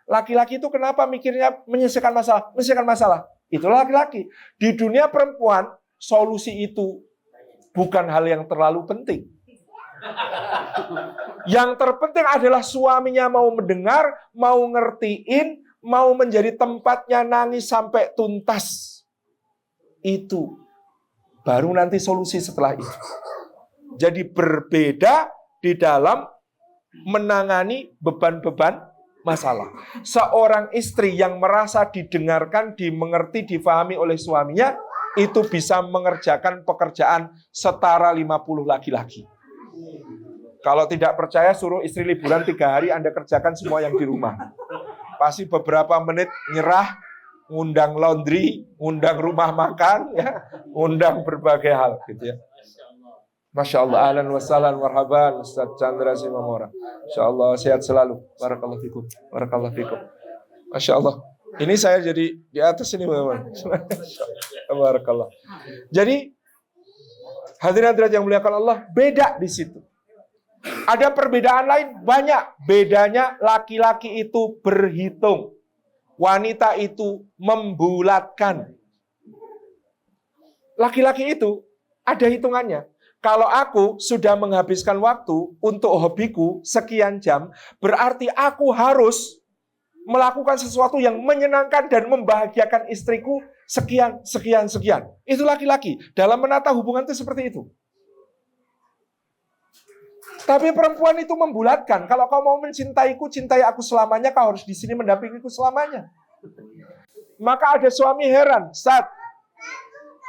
S1: Laki-laki itu kenapa mikirnya menyelesaikan masalah? Menyelesaikan masalah. Itulah laki-laki. Di dunia perempuan, solusi itu bukan hal yang terlalu penting. Yang terpenting adalah suaminya mau mendengar, mau ngertiin, mau menjadi tempatnya nangis sampai tuntas. Itu baru nanti solusi setelah itu. Jadi berbeda di dalam menangani beban-beban masalah. Seorang istri yang merasa didengarkan, dimengerti, difahami oleh suaminya, itu bisa mengerjakan pekerjaan setara 50 laki-laki. Kalau tidak percaya, suruh istri liburan 3 hari, Anda kerjakan semua yang di rumah. Pasti beberapa menit nyerah, ngundang laundry, ngundang rumah makan, ya, ngundang berbagai hal, gitu ya. Masya Allah, ahlan wa sahlan marhaban, Ustaz Chandra Simamora. Masya Allah, sehat selalu. Barakallahu fikum. Barakallahu fikum. Masya Allah. Ini saya jadi di atas ini, teman-teman. Barakallah. Jadi, hadirin-hadirat yang muliakan Allah, beda di situ. Ada perbedaan lain, banyak. Bedanya laki-laki itu berhitung. Wanita itu membulatkan. Laki-laki itu ada hitungannya. Kalau aku sudah menghabiskan waktu untuk hobiku sekian jam, berarti aku harus melakukan sesuatu yang menyenangkan dan membahagiakan istriku sekian. Itu laki-laki. Dalam menata hubungan itu seperti itu. Tapi perempuan itu membulatkan. Kalau kau mau mencintaiku, cintai aku selamanya, kau harus di sini mendampingiku selamanya. Maka ada suami heran, saat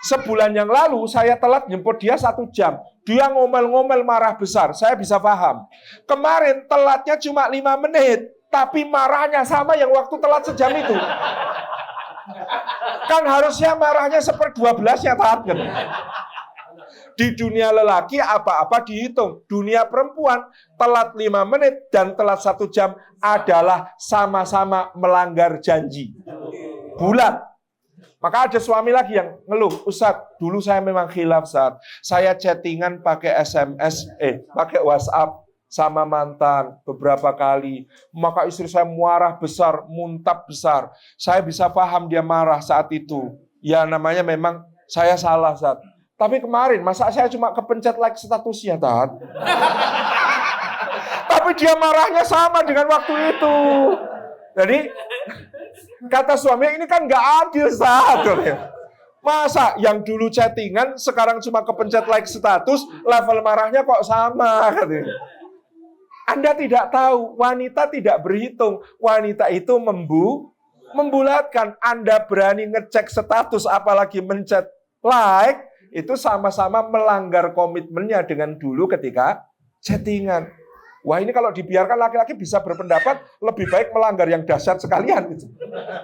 S1: sebulan yang lalu saya telat jemput dia 1 jam. Dia ngomel-ngomel marah besar. Saya bisa paham. Kemarin telatnya cuma 5 menit. Tapi marahnya sama yang waktu telat sejam itu. Kan harusnya marahnya 1/12-nya telat kan. Di dunia lelaki apa-apa dihitung. Dunia perempuan telat 5 menit dan telat 1 jam adalah sama-sama melanggar janji. Bulat. Maka ada suami lagi yang ngeluh, Ustadz, dulu saya memang khilaf saat saya chattingan pakai SMS, pakai WhatsApp sama mantan beberapa kali. Maka istri saya marah besar, muntap besar. Saya bisa paham dia marah saat itu. Ya namanya memang saya salah saat. Tapi kemarin, masa saya cuma kepencet like statusnya, Tat? Tapi dia marahnya sama dengan waktu itu. Jadi, kata suami, ini kan nggak adil, Tat. Masa yang dulu chattingan, sekarang cuma kepencet like status, level marahnya kok sama, katanya. Anda tidak tahu, wanita tidak berhitung. Wanita itu membulatkan. Anda berani ngecek status, apalagi mencet like, itu sama-sama melanggar komitmennya dengan dulu ketika chattingan. Wah, ini kalau dibiarkan laki-laki bisa berpendapat lebih baik melanggar yang dahsyat sekalian.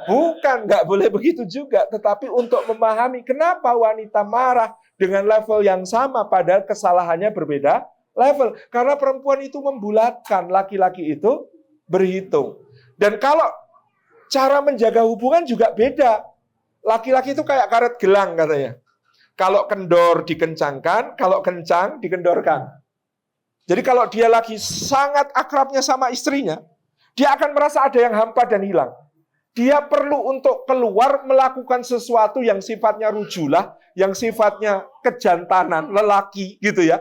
S1: Bukan, nggak boleh begitu juga. Tetapi untuk memahami kenapa wanita marah dengan level yang sama padahal kesalahannya berbeda level. Karena perempuan itu membulatkan, laki-laki itu berhitung. Dan kalau cara menjaga hubungan juga beda. Laki-laki itu kayak karet gelang katanya. Kalau kendor dikencangkan, kalau kencang dikendorkan. Jadi kalau dia lagi sangat akrabnya sama istrinya, dia akan merasa ada yang hampa dan hilang. Dia perlu untuk keluar melakukan sesuatu yang sifatnya rujulah, yang sifatnya kejantanan, lelaki gitu ya.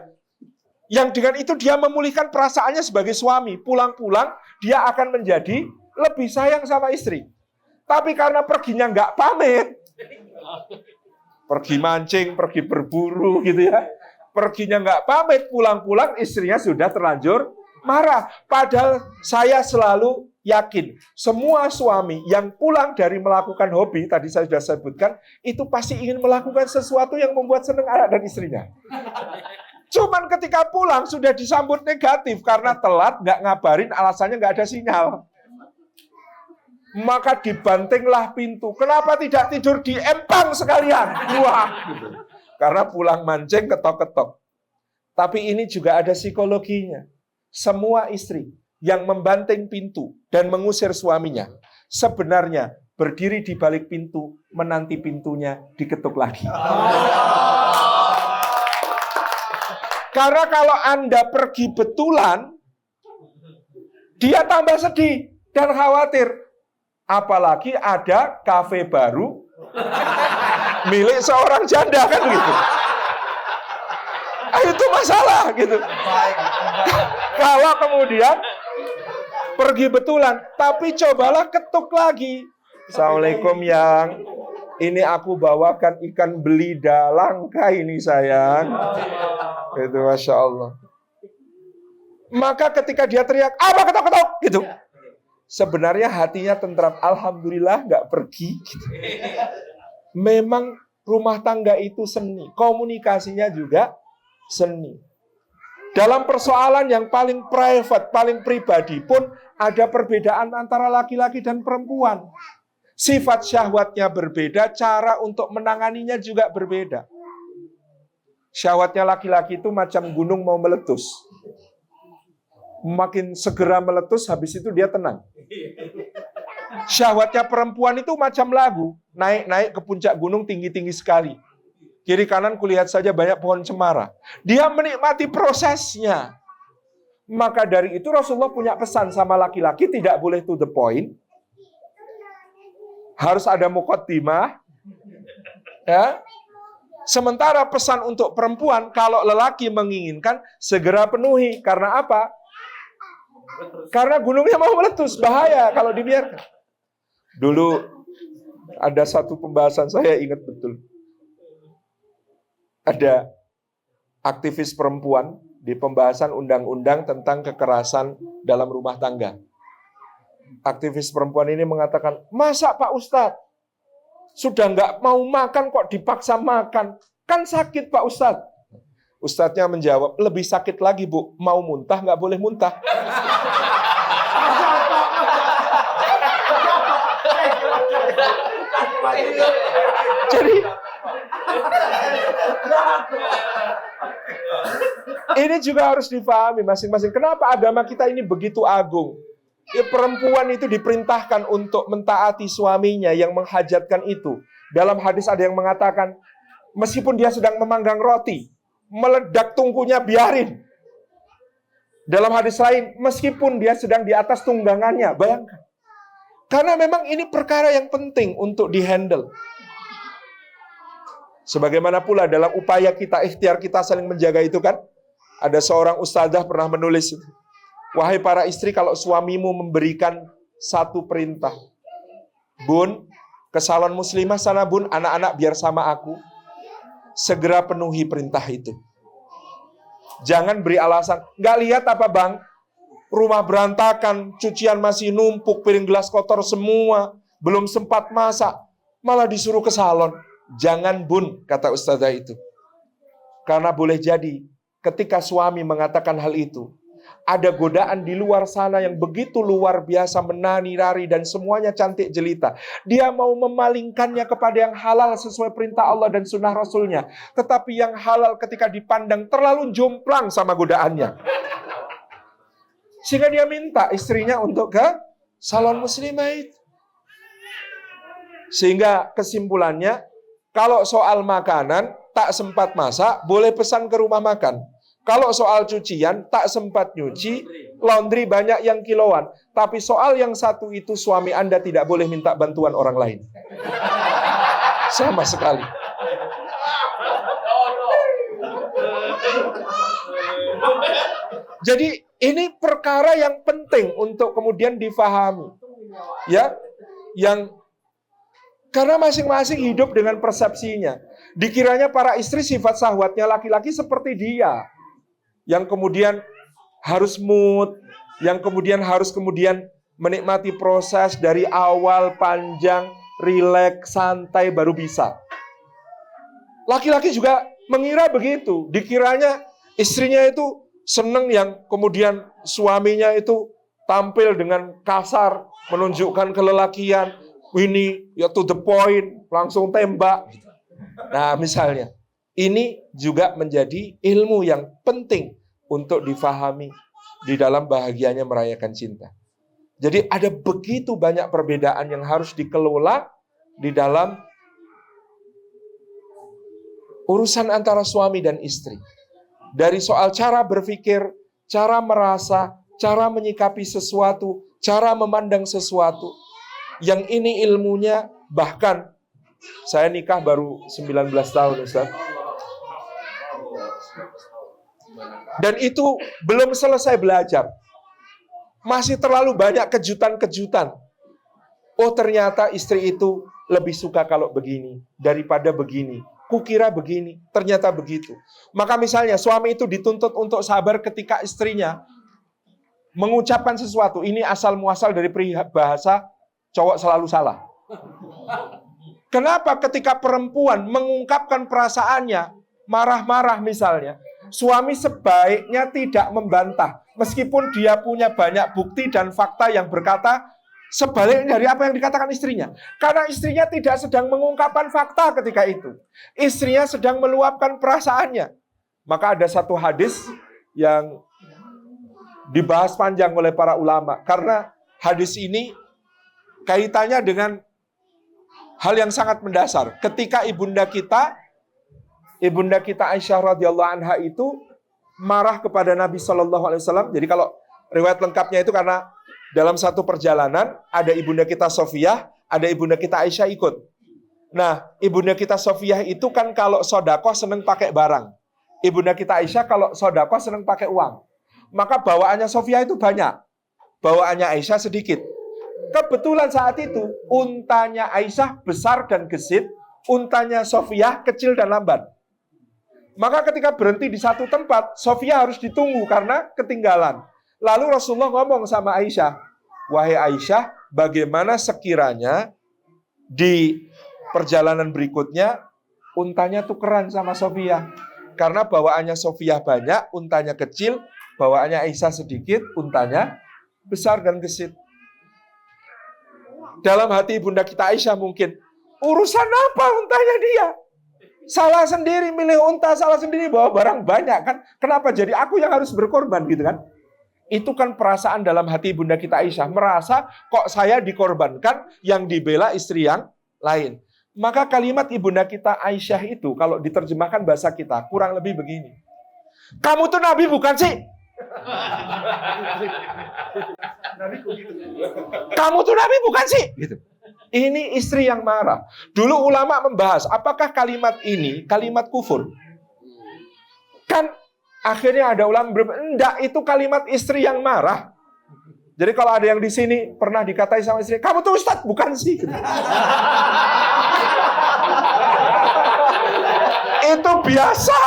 S1: Yang dengan itu dia memulihkan perasaannya sebagai suami. Pulang-pulang dia akan menjadi lebih sayang sama istri. Tapi karena perginya nggak pamit, pergi mancing, pergi berburu gitu ya, perginya nggak pamit, pulang-pulang istrinya sudah terlanjur marah. Padahal saya selalu yakin, semua suami yang pulang dari melakukan hobi, tadi saya sudah sebutkan, itu pasti ingin melakukan sesuatu yang membuat senang anak dan istrinya. Cuman ketika pulang sudah disambut negatif karena telat, nggak ngabarin, alasannya nggak ada sinyal. Maka dibantinglah pintu. Kenapa tidak tidur di empang sekalian? Wah, gitu. Karena pulang mancing ketok-ketok. Tapi ini juga ada psikologinya. Semua istri yang membanting pintu dan mengusir suaminya, sebenarnya berdiri di balik pintu, menanti pintunya diketuk lagi. Karena kalau Anda pergi betulan, dia tambah sedih dan khawatir. Apalagi ada kafe baru milik seorang janda kan gitu. Itu masalah gitu. Kalau kemudian pergi betulan, tapi cobalah ketuk lagi. Assalamualaikum yang, ini aku bawakan ikan belida langka ini sayang. Itu Masya Allah. Maka ketika dia teriak, apa ketok-ketok gitu, sebenarnya hatinya tentram. Alhamdulillah nggak pergi. Gitu. Memang rumah tangga itu seni. Komunikasinya juga seni. Dalam persoalan yang paling private, paling pribadi pun ada perbedaan antara laki-laki dan perempuan. Sifat syahwatnya berbeda, cara untuk menanganinya juga berbeda. Syahwatnya laki-laki itu macam gunung mau meletus. Makin segera meletus, habis itu dia tenang. Syahwatnya perempuan itu macam lagu, naik-naik ke puncak gunung tinggi-tinggi sekali. Kiri kanan kulihat saja banyak pohon cemara. Dia menikmati prosesnya. Maka dari itu Rasulullah punya pesan sama laki-laki, tidak boleh to the point. Harus ada muqaddimah. Ya. Sementara pesan untuk perempuan, kalau lelaki menginginkan, segera penuhi. Karena apa? Karena gunungnya mau meletus, bahaya kalau dibiarkan. Dulu ada satu pembahasan, saya ingat betul. Ada aktivis perempuan di pembahasan undang-undang tentang kekerasan dalam rumah tangga. Aktivis perempuan ini mengatakan, masa Pak Ustadz sudah nggak mau makan kok dipaksa makan? Kan sakit Pak Ustadz. Ustadznya menjawab, lebih sakit lagi Bu, mau muntah nggak boleh muntah. Jadi ini juga harus difahami masing-masing. Kenapa agama kita ini begitu agung? Ya, perempuan itu diperintahkan untuk mentaati suaminya yang menghajatkan itu. Dalam hadis ada yang mengatakan, meskipun dia sedang memanggang roti, meledak tungkunya biarin. Dalam hadis lain, meskipun dia sedang di atas tunggangannya, bayangkan. Karena memang ini perkara yang penting untuk dihandle. Sebagaimana pula dalam upaya kita, ikhtiar kita saling menjaga itu kan, ada seorang ustadzah pernah menulis, wahai para istri, kalau suamimu memberikan satu perintah, Bun, ke salon muslimah sana Bun, anak-anak biar sama aku, segera penuhi perintah itu. Jangan beri alasan, nggak lihat apa bang, rumah berantakan, cucian masih numpuk, piring gelas kotor semua, belum sempat masak, malah disuruh ke salon. Jangan Bun, kata ustazah itu. Karena boleh jadi, ketika suami mengatakan hal itu, ada godaan di luar sana yang begitu luar biasa, menari-nari dan semuanya cantik jelita. Dia mau memalingkannya kepada yang halal sesuai perintah Allah dan sunnah Rasulnya. Tetapi yang halal ketika dipandang terlalu jomplang sama godaannya. Sehingga dia minta istrinya untuk ke salon muslimah itu. Sehingga kesimpulannya, kalau soal makanan tak sempat masak, boleh pesan ke rumah makan. Kalau soal cucian, tak sempat nyuci, laundry banyak yang kiloan. Tapi soal yang satu itu, suami Anda tidak boleh minta bantuan orang lain. Sama sekali. Jadi ini perkara yang penting untuk kemudian difahami. Ya, yang karena masing-masing hidup dengan persepsinya. Dikiranya para istri sifat syahwatnya laki-laki seperti dia. Yang kemudian harus mood, yang kemudian harus menikmati proses dari awal panjang, rileks, santai baru bisa. Laki-laki juga mengira begitu. Dikiranya istrinya itu seneng yang kemudian suaminya itu tampil dengan kasar, menunjukkan kelelakian, ini ya to the point, langsung tembak. Nah, misalnya, ini juga menjadi ilmu yang penting untuk difahami di dalam bahagianya merayakan cinta. Jadi ada begitu banyak perbedaan yang harus dikelola di dalam urusan antara suami dan istri. Dari soal cara berpikir, cara merasa, cara menyikapi sesuatu, cara memandang sesuatu. Yang ini ilmunya, bahkan saya nikah baru 19 tahun, Ustaz. Dan itu belum selesai belajar. Masih terlalu banyak kejutan-kejutan. Oh, ternyata istri itu lebih suka kalau begini daripada begini. Kukira begini, ternyata begitu. Maka misalnya suami itu dituntut untuk sabar ketika istrinya mengucapkan sesuatu. Ini asal muasal dari bahasa cowok selalu salah. Kenapa ketika perempuan mengungkapkan perasaannya, marah-marah misalnya, suami sebaiknya tidak membantah. Meskipun dia punya banyak bukti dan fakta yang berkata sebaliknya dari apa yang dikatakan istrinya. Karena istrinya tidak sedang mengungkapkan fakta ketika itu. Istrinya sedang meluapkan perasaannya. Maka ada satu hadis yang dibahas panjang oleh para ulama. Karena hadis ini kaitannya dengan hal yang sangat mendasar. Ketika ibunda kita Aisyah radhiyallahu anha itu marah kepada Nabi SAW. Jadi kalau riwayat lengkapnya itu karena dalam satu perjalanan ada ibunda kita Sofiyah, ada ibunda kita Aisyah ikut. Nah, ibunda kita Sofiyah itu kan kalau sodakoh seneng pakai barang. Ibunda kita Aisyah kalau sodakoh seneng pakai uang. Maka bawaannya Sofiyah itu banyak, bawaannya Aisyah sedikit. Kebetulan saat itu untanya Aisyah besar dan gesit, untanya Sofiyah kecil dan lambat. Maka ketika berhenti di satu tempat, Sofiyah harus ditunggu karena ketinggalan. Lalu Rasulullah ngomong sama Aisyah, wahai Aisyah, bagaimana sekiranya di perjalanan berikutnya untanya tukeran sama Sofiyah? Karena bawaannya Sofiyah banyak, untanya kecil, bawaannya Aisyah sedikit, untanya besar dan gesit. Dalam hati ibunda kita Aisyah mungkin, urusan apa untanya dia? Salah sendiri milih unta, salah sendiri bawa barang banyak kan? Kenapa jadi aku yang harus berkorban gitu kan? Itu kan perasaan dalam hati ibunda kita Aisyah. Merasa kok saya dikorbankan yang dibela istri yang lain. Maka kalimat ibunda kita Aisyah itu kalau diterjemahkan bahasa kita kurang lebih begini. Kamu tuh Nabi bukan sih? Kamu tuh Nabi bukan sih? Gitu. Ini istri yang marah. Dulu ulama membahas apakah kalimat ini kalimat kufur. Kan akhirnya ada ulama enggak, itu kalimat istri yang marah. Jadi kalau ada yang di sini pernah dikatai sama istri, kamu tuh ustadz bukan sih? Itu biasa.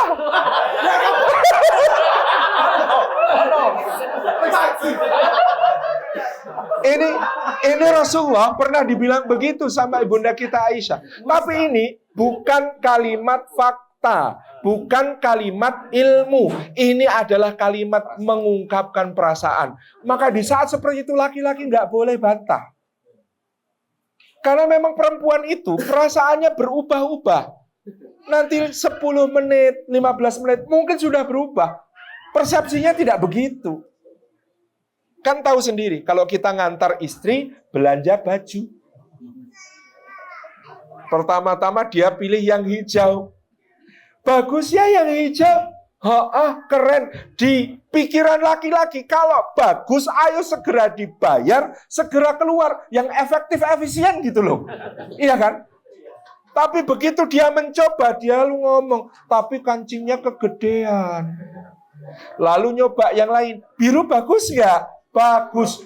S1: Ini Rasulullah pernah dibilang begitu sama ibunda kita Aisyah. Tapi ini bukan kalimat fakta, bukan kalimat ilmu. Ini adalah kalimat mengungkapkan perasaan. Maka di saat seperti itu laki-laki nggak boleh bantah. Karena memang perempuan itu perasaannya berubah-ubah. Nanti 10 menit, 15 menit mungkin sudah berubah. Persepsinya tidak begitu. Kan tahu sendiri, kalau kita ngantar istri belanja baju. Pertama-tama dia pilih yang hijau. Bagus ya yang hijau. Keren. Di pikiran laki-laki, kalau bagus, ayo segera dibayar, segera keluar. Yang efektif, efisien gitu loh. Iya kan? Tapi begitu dia mencoba, dia lalu ngomong, tapi kancingnya kegedean. Lalu nyoba yang lain, biru bagus nggak? Bagus.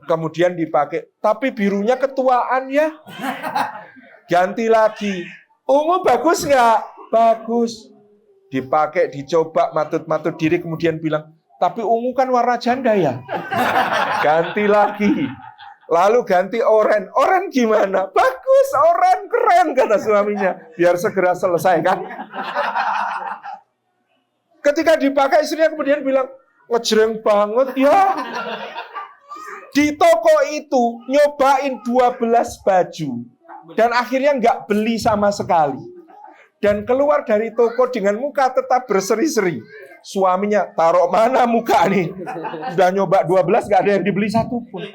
S1: Kemudian dipakai, tapi birunya ketuaan ya. Ganti lagi, ungu bagus nggak? Bagus. Dipakai, dicoba, matut-matut diri, kemudian bilang, tapi ungu kan warna janda ya. Ganti lagi. Lalu ganti oren. Oren gimana? Bagus, oren keren, kata suaminya. Biar segera selesai kan. Ketika dipakai, istrinya kemudian bilang, ngejreng banget ya. Di toko itu nyobain 12 baju. Dan akhirnya nggak beli sama sekali. Dan keluar dari toko dengan muka tetap berseri-seri. Suaminya, taruh mana muka nih? Udah nyoba 12, nggak ada yang dibeli satupun.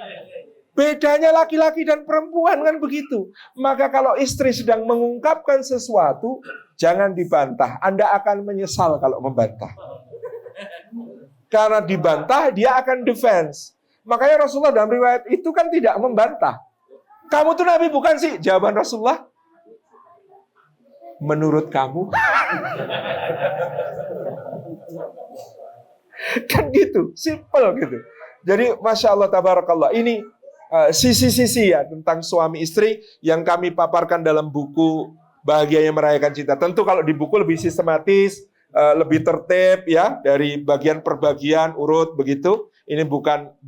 S1: Bedanya laki-laki dan perempuan kan begitu. Maka kalau istri sedang mengungkapkan sesuatu, jangan dibantah. Anda akan menyesal kalau membantah. Karena dibantah, dia akan defense. Makanya Rasulullah dalam riwayat itu kan tidak membantah. Kamu tuh Nabi bukan sih? Jawaban Rasulullah, menurut kamu? Kan gitu, simple gitu. Jadi Masya Allah, Tabarakallah. Ini sisi-sisi ya tentang suami istri yang kami paparkan dalam buku Bahagianya Merayakan Cinta. Tentu kalau di buku lebih sistematis, lebih tertib ya, dari bagian per bagian urut begitu. Ini bukan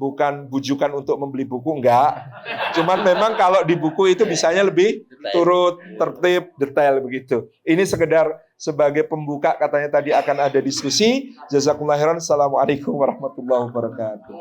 S1: bujukan untuk membeli buku, enggak. Cuman memang kalau di buku itu bisanya lebih turut, tertib, detail begitu. Ini sekedar sebagai pembuka, katanya tadi akan ada diskusi. Jazakumullah khairan. Assalamualaikum warahmatullahi wabarakatuh.